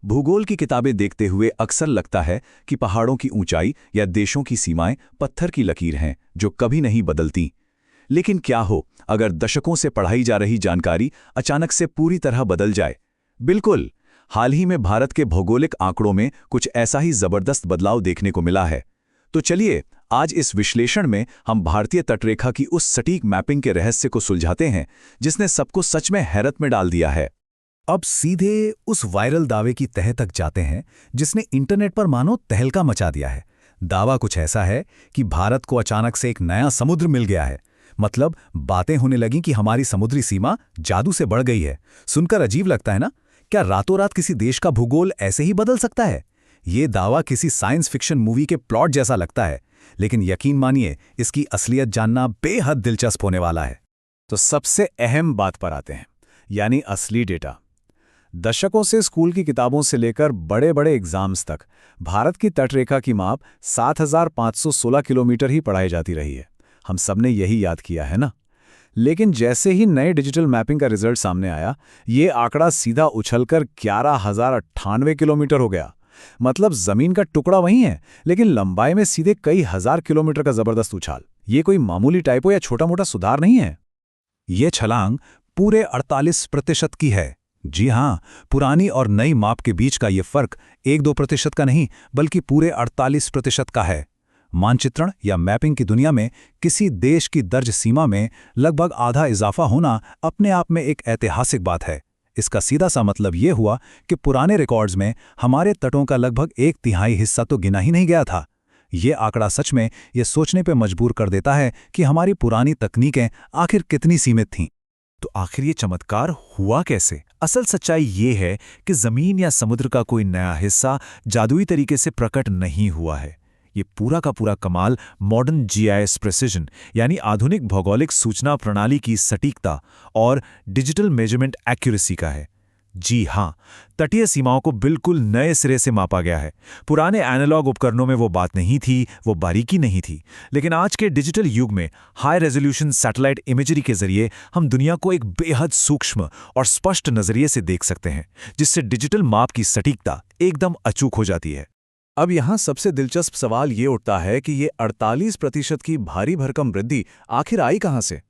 भूगोल की किताबें देखते हुए अक्सर लगता है कि पहाड़ों की ऊंचाई या देशों की सीमाएं पत्थर की लकीर हैं जो कभी नहीं बदलती। लेकिन क्या हो अगर दशकों से पढ़ाई जा रही जानकारी अचानक से पूरी तरह बदल जाए? बिल्कुल। हाल ही में भारत के भौगोलिक आंकड़ों में कुछ ऐसा ही जबरदस्त बदलाव देखने को मिला है। तो चलिए आज इस विश्लेषण में हम भारतीय तटरेखा की उस सटीक मैपिंग के रहस्य को सुलझाते हैं जिसने सबको सच में हैरत में डाल दिया है। अब सीधे उस वायरल दावे की तह तक जाते हैं जिसने इंटरनेट पर मानो तहलका मचा दिया है। दावा कुछ ऐसा है कि भारत को अचानक से एक नया समुद्र मिल गया है। मतलब बातें होने लगीं कि हमारी समुद्री सीमा जादू से बढ़ गई है। सुनकर अजीब लगता है ना? क्या रातों रात किसी देश का भूगोल ऐसे ही बदल सकता है? ये दावा किसी साइंस फिक्शन मूवी के प्लॉट जैसा लगता है, लेकिन यकीन मानिए इसकी असलियत जानना बेहद दिलचस्प होने वाला है। तो सबसे अहम बात पर आते हैं, यानी असली डेटा। दशकों से स्कूल की किताबों से लेकर बड़े बड़े एग्जाम्स तक भारत की तटरेखा की माप 7,516 किलोमीटर ही पढ़ाई जाती रही है। हम सबने यही याद किया है ना? लेकिन जैसे ही नए डिजिटल मैपिंग का रिजल्ट सामने आया, ये आंकड़ा सीधा उछलकर 11,098 किलोमीटर हो गया। मतलब जमीन का टुकड़ा वही है, लेकिन लंबाई में सीधे कई हजार किलोमीटर का जबरदस्त उछाल। ये कोई मामूली टाइपो या छोटा मोटा सुधार नहीं है। ये छलांग पूरे 48% की है। जी हाँ, पुरानी और नई माप के बीच का ये फर्क 1-2% का नहीं, बल्कि पूरे 48% का है। मानचित्रण या मैपिंग की दुनिया में किसी देश की दर्ज सीमा में लगभग आधा इजाफा होना अपने आप में एक ऐतिहासिक बात है। इसका सीधा सा मतलब ये हुआ कि पुराने रिकॉर्ड्स में हमारे तटों का लगभग 1/3 हिस्सा तो गिना ही नहीं गया था। ये आंकड़ा सच में ये सोचने पर मजबूर कर देता है कि हमारी पुरानी तकनीकें आखिर कितनी सीमित थीं। तो आखिर ये चमत्कार हुआ कैसे? असल सच्चाई ये है कि जमीन या समुद्र का कोई नया हिस्सा जादुई तरीके से प्रकट नहीं हुआ है। ये पूरा का पूरा कमाल मॉडर्न जीआईएस प्रिसिजन यानी आधुनिक भौगोलिक सूचना प्रणाली की सटीकता और डिजिटल मेजरमेंट एक्यूरेसी का है। जी हाँ, तटीय सीमाओं को बिल्कुल नए सिरे से मापा गया है। पुराने एनालॉग उपकरणों में वो बात नहीं थी, वो बारीकी नहीं थी। लेकिन आज के डिजिटल युग में हाई रेजोल्यूशन सैटेलाइट इमेजरी के जरिए हम दुनिया को एक बेहद सूक्ष्म और स्पष्ट नजरिए से देख सकते हैं, जिससे डिजिटल माप की सटीकता एकदम अचूक हो जाती है। अब यहाँ सबसे दिलचस्प सवाल ये उठता है कि ये 48% की भारी भरकम वृद्धि आखिर आई कहाँ से?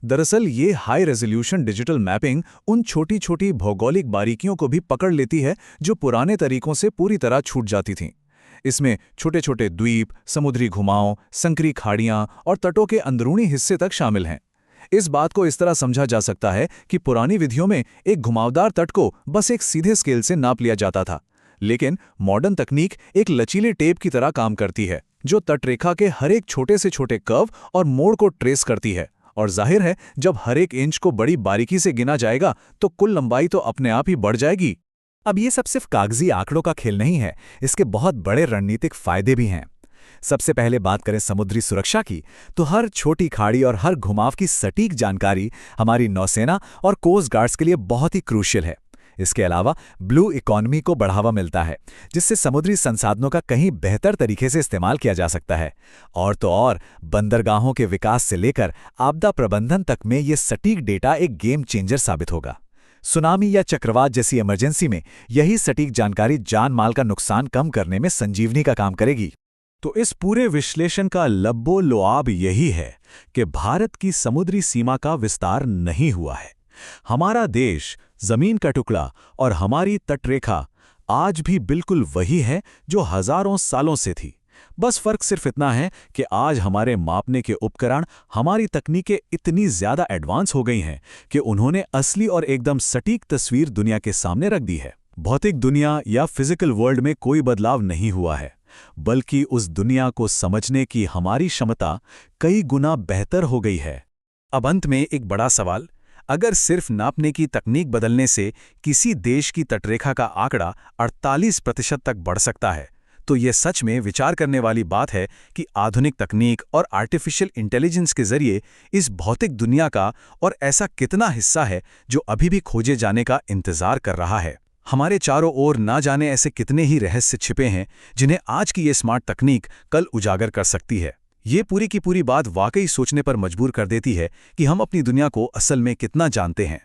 दरअसल ये हाई रेजोल्यूशन डिजिटल मैपिंग उन छोटी छोटी भौगोलिक बारीकियों को भी पकड़ लेती है जो पुराने तरीकों से पूरी तरह छूट जाती थीं। इसमें छोटे छोटे द्वीप, समुद्री घुमाव, संकरी खाड़ियां और तटों के अंदरूनी हिस्से तक शामिल हैं। इस बात को इस तरह समझा जा सकता है कि पुरानी विधियों में एक घुमावदार तट को बस एक सीधे स्केल से नाप लिया जाता था, लेकिन मॉडर्न तकनीक एक लचीले टेप की तरह काम करती है जो तटरेखा के हर एक छोटे से छोटे कर्व और मोड़ को ट्रेस करती है। और जाहिर है, जब हर एक इंच को बड़ी बारीकी से गिना जाएगा तो कुल लंबाई तो अपने आप ही बढ़ जाएगी। अब ये सब सिर्फ कागजी आंकड़ों का खेल नहीं है, इसके बहुत बड़े रणनीतिक फायदे भी हैं। सबसे पहले बात करें समुद्री सुरक्षा की, तो हर छोटी खाड़ी और हर घुमाव की सटीक जानकारी हमारी नौसेना और कोस्ट गार्ड्स के लिए बहुत ही क्रूशियल है। इसके अलावा ब्लू इकोनॉमी को बढ़ावा मिलता है, जिससे समुद्री संसाधनों का कहीं बेहतर तरीके से इस्तेमाल किया जा सकता है। और तो और बंदरगाहों के विकास से लेकर आपदा प्रबंधन तक में ये सटीक डेटा एक गेम चेंजर साबित होगा। सुनामी या चक्रवात जैसी इमरजेंसी में यही सटीक जानकारी जान माल का नुकसान कम करने में संजीवनी का काम करेगी। तो इस पूरे विश्लेषण का लब्बो लुआब यही है कि भारत की समुद्री सीमा का विस्तार नहीं हुआ है। हमारा देश, जमीन का टुकड़ा और हमारी तटरेखा आज भी बिल्कुल वही है जो हजारों सालों से थी। बस फर्क सिर्फ इतना है कि आज हमारे मापने के उपकरण, हमारी तकनीकें इतनी ज्यादा एडवांस हो गई हैं कि उन्होंने असली और एकदम सटीक तस्वीर दुनिया के सामने रख दी है। भौतिक दुनिया या फिजिकल वर्ल्ड में कोई बदलाव नहीं हुआ है, बल्कि उस दुनिया को समझने की हमारी क्षमता कई गुना बेहतर हो गई है। अब अंत में एक बड़ा सवाल, अगर सिर्फ नापने की तकनीक बदलने से किसी देश की तटरेखा का आंकड़ा 48% तक बढ़ सकता है, तो यह सच में विचार करने वाली बात है कि आधुनिक तकनीक और आर्टिफिशियल इंटेलिजेंस के जरिए इस भौतिक दुनिया का और ऐसा कितना हिस्सा है जो अभी भी खोजे जाने का इंतजार कर रहा है। हमारे चारों ओर ना जाने ऐसे कितने ही रहस्य छिपे हैं जिन्हें आज की ये स्मार्ट तकनीक कल उजागर कर सकती है। ये पूरी की पूरी बात वाकई सोचने पर मजबूर कर देती है कि हम अपनी दुनिया को असल में कितना जानते हैं।